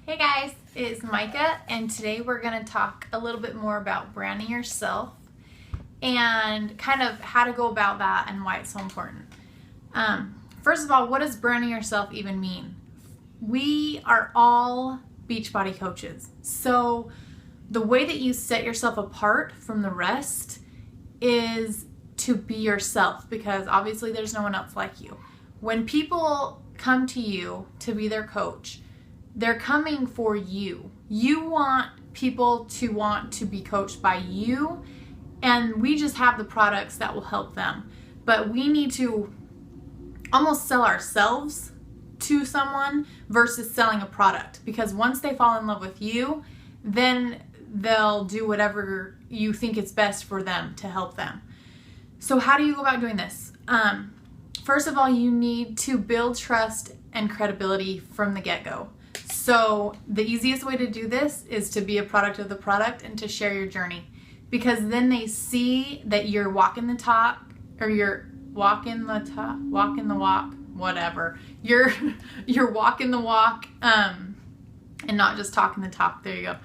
Hey guys, it's Micah, and today we're going to talk a little bit more about branding yourself and kind of how to go about that and why it's so important. First of all, what does branding yourself even mean? We are all Beachbody coaches, so the way that you set yourself apart from the rest is to be yourself, because obviously there's no one else like you. When people come to you to be their coach, they're coming for you. You want people to want to be coached by you, and we just have the products that will help them. But we need to almost sell ourselves to someone versus selling a product, because once they fall in love with you, then they'll do whatever you think is best for them to help them. So how do you go about doing this? First of all, you need to build trust and credibility from the get-go. So the easiest way to do this is to be a product of the product and to share your journey, because then they see that you're walking the talk, or you're walking the walk, whatever. You're walking the walk, and not just talking the talk. There you go.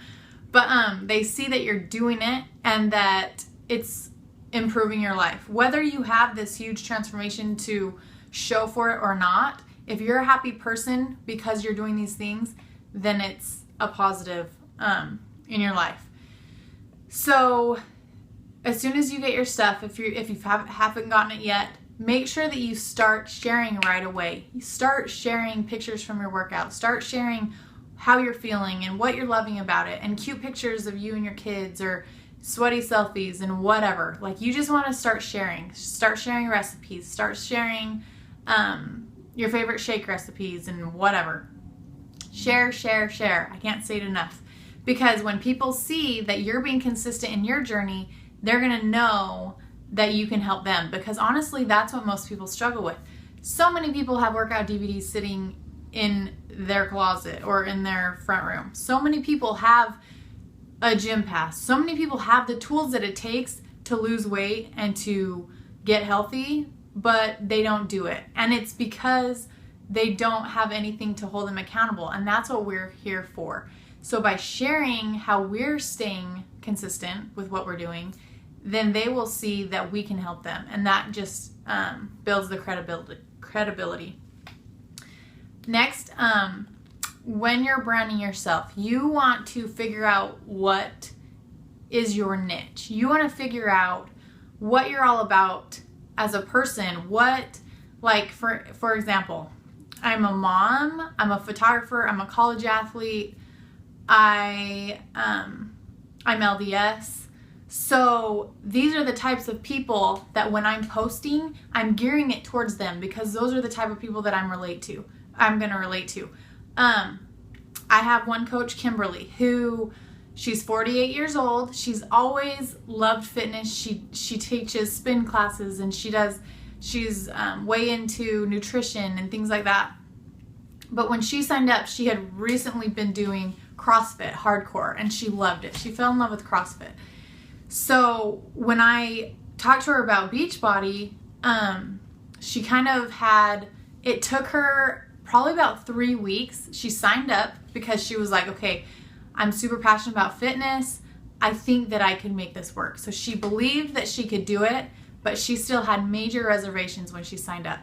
But they see that you're doing it and that it's improving your life. Whether you have this huge transformation to show for it or not, if you're a happy person because you're doing these things, then it's a positive in your life. So as soon as you get your stuff, if you haven't gotten it yet, make sure that you start sharing right away. You start sharing pictures from your workout. Start sharing how you're feeling and what you're loving about it, and cute pictures of you and your kids, or sweaty selfies and whatever. Like, you just want to start sharing. Start sharing recipes. Start sharing your favorite shake recipes and whatever. Share. I can't say it enough. Because when people see that you're being consistent in your journey, they're going to know that you can help them. Because honestly, that's what most people struggle with. So many people have workout DVDs sitting in their closet or in their front room. So many people have a gym pass. So many people have the tools that it takes to lose weight and to get healthy, but they don't do it. And it's because they don't have anything to hold them accountable. And that's what we're here for. So by sharing how we're staying consistent with what we're doing, then they will see that we can help them. And that just builds the credibility. Next, when you're branding yourself, you want to figure out what is your niche. You want to figure out what you're all about as a person. What, like, for example, I'm a mom, I'm a photographer, I'm a college athlete, I'm LDS. So these are the types of people that when I'm posting, I'm gearing it towards them, because those are the type of people that I'm going to relate to. I have one coach, Kimberly, who she's 48 years old. She's always loved fitness. She teaches spin classes, and she's way into nutrition and things like that. But when she signed up, she had recently been doing CrossFit hardcore, and she loved it. She fell in love with CrossFit. So when I talked to her about Beachbody, she kind of it took her probably about 3 weeks. She signed up because she was like, okay, I'm super passionate about fitness. I think that I can make this work. So she believed that she could do it, but she still had major reservations when she signed up.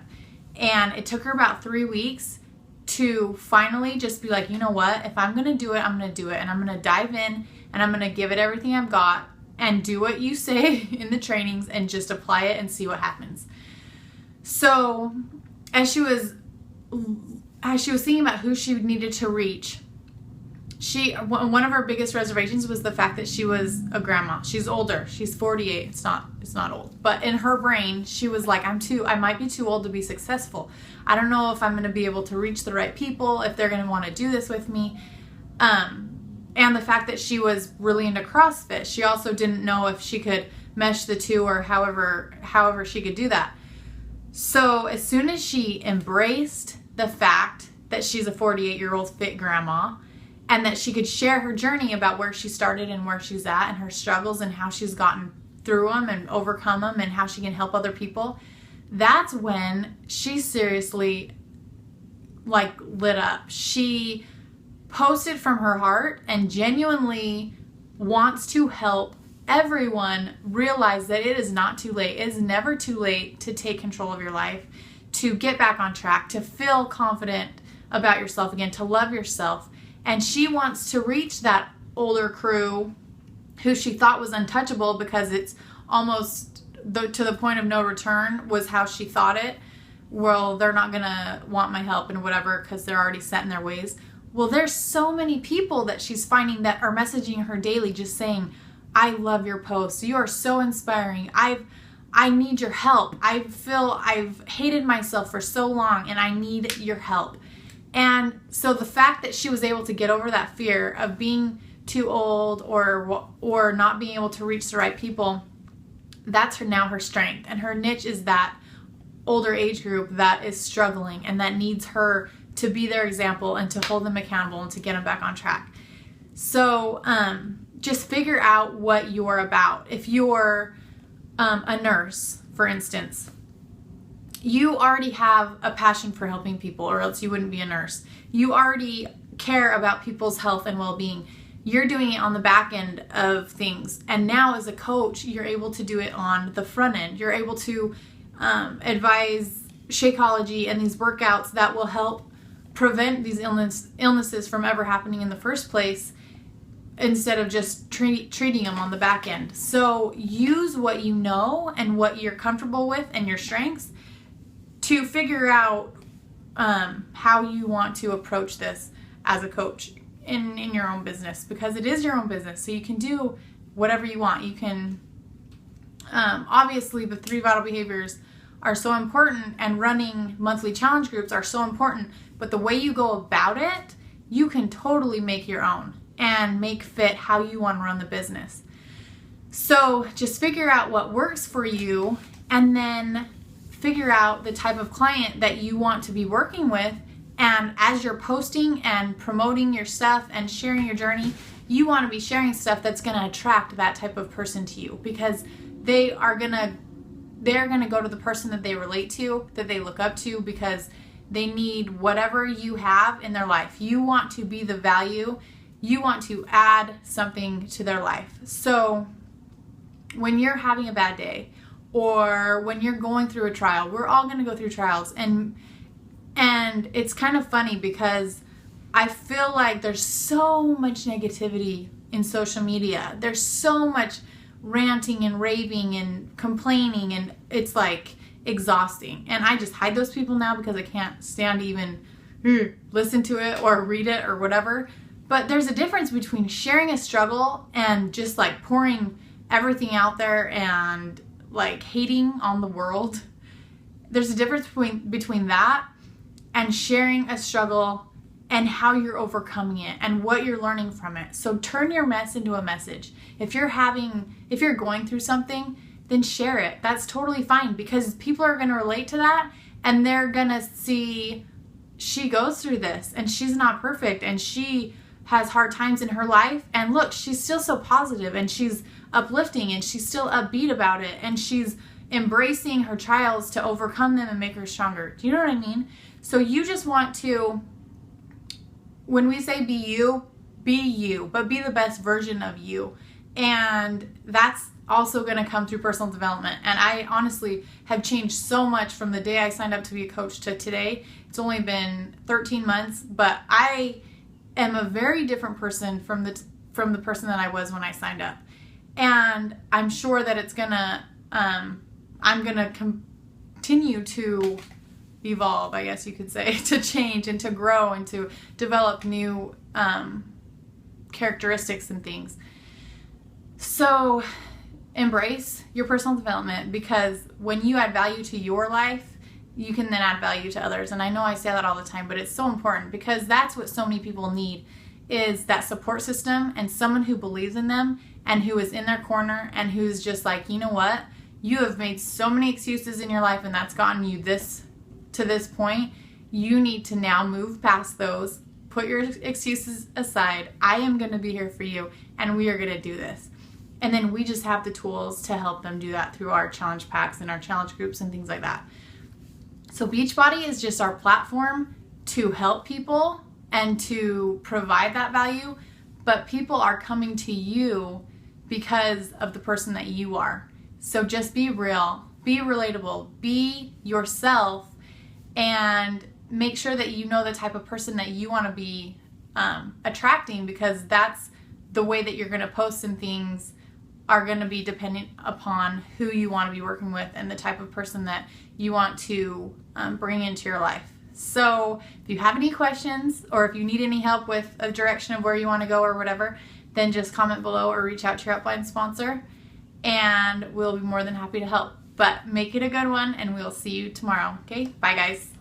And it took her about 3 weeks to finally just be like, you know what? If I'm going to do it, I'm going to do it. And I'm going to dive in, and I'm going to give it everything I've got and do what you say in the trainings and just apply it and see what happens. So as she was thinking about who she needed to reach, one of her biggest reservations was the fact that she was a grandma. She's older. She's 48. It's not old. But in her brain, she was like, I might be too old to be successful. I don't know if I'm going to be able to reach the right people, if they're going to want to do this with me. And the fact that she was really into CrossFit, she also didn't know if she could mesh the two, or however she could do that. So as soon as she embraced the fact that she's a 48-year-old fit grandma, and that she could share her journey about where she started and where she's at and her struggles and how she's gotten through them and overcome them and how she can help other people, that's when she seriously lit up. She posted from her heart and genuinely wants to help everyone realize that it is not too late. It is never too late to take control of your life, to get back on track, to feel confident about yourself again, to love yourself. And she wants to reach that older crew who she thought was untouchable because it's almost to the point of no return was how she thought it. Well, they're not going to want my help and whatever because they're already set in their ways. Well, there's so many people that she's finding that are messaging her daily just saying, I love your posts. You are so inspiring. I need your help. I feel I've hated myself for so long and I need your help. And so the fact that she was able to get over that fear of being too old or not being able to reach the right people, that's now her strength. And her niche is that older age group that is struggling and that needs her to be their example and to hold them accountable and to get them back on track. So just figure out what you're about. If you're a nurse, for instance, you already have a passion for helping people, or else you wouldn't be a nurse. You already care about people's health and well-being. You're doing it on the back end of things. And now as a coach, you're able to do it on the front end. You're able to advise Shakeology and these workouts that will help prevent these illnesses from ever happening in the first place, instead of just treating them on the back end. So use what you know and what you're comfortable with and your strengths to figure out how you want to approach this as a coach in your own business, because it is your own business. So you can do whatever you want. You can, obviously the 3 vital behaviors are so important, and running monthly challenge groups are so important, but the way you go about it, you can totally make your own and make fit how you want to run the business. So just figure out what works for you, and then figure out the type of client that you want to be working with. And as you're posting and promoting your stuff and sharing your journey, you want to be sharing stuff that's going to attract that type of person to you, because they're going to go to the person that they relate to, that they look up to, because they need whatever you have in their life. You want to be the value. You want to add something to their life. So when you're having a bad day, or when you're going through a trial, we're all going to go through trials. And it's kind of funny because I feel like there's so much negativity in social media. There's so much ranting and raving and complaining, and it's like exhausting. And I just hide those people now because I can't stand to even listen to it or read it or whatever. But there's a difference between sharing a struggle and just like pouring everything out there and like hating on the world. There's a difference between that and sharing a struggle and how you're overcoming it and what you're learning from it. So turn your mess into a message. If you're going through something, then share it. That's totally fine, because people are going to relate to that, and they're going to see she goes through this and she's not perfect and she has hard times in her life, and look, she's still so positive and she's uplifting and she's still upbeat about it, and she's embracing her trials to overcome them and make her stronger. Do you know what I mean? So you just want to, when we say be you, but be the best version of you. And that's also going to come through personal development. And I honestly have changed so much from the day I signed up to be a coach to today. It's only been 13 months, but I am a very different person from the person that I was when I signed up. And I'm sure that it's gonna, I'm gonna continue to evolve, I guess you could say, to change and to grow and to develop new characteristics and things. So embrace your personal development, because when you add value to your life, you can then add value to others. And I know I say that all the time, but it's so important, because that's what so many people need, is that support system and someone who believes in them and who is in their corner and who's just like, you know what, you have made so many excuses in your life and that's gotten you to this point. You need to now move past those, put your excuses aside. I am going to be here for you, and we are going to do this. And then we just have the tools to help them do that through our challenge packs and our challenge groups and things like that. So Beachbody is just our platform to help people and to provide that value, but people are coming to you because of the person that you are. So just be real, be relatable, be yourself, and make sure that you know the type of person that you want to be attracting, because that's the way that you're going to post, and things are going to be dependent upon who you want to be working with and the type of person that you want to bring into your life. So if you have any questions, or if you need any help with a direction of where you want to go or whatever, then just comment below or reach out to your upline sponsor, and we'll be more than happy to help. But make it a good one, and we'll see you tomorrow. Okay, bye guys.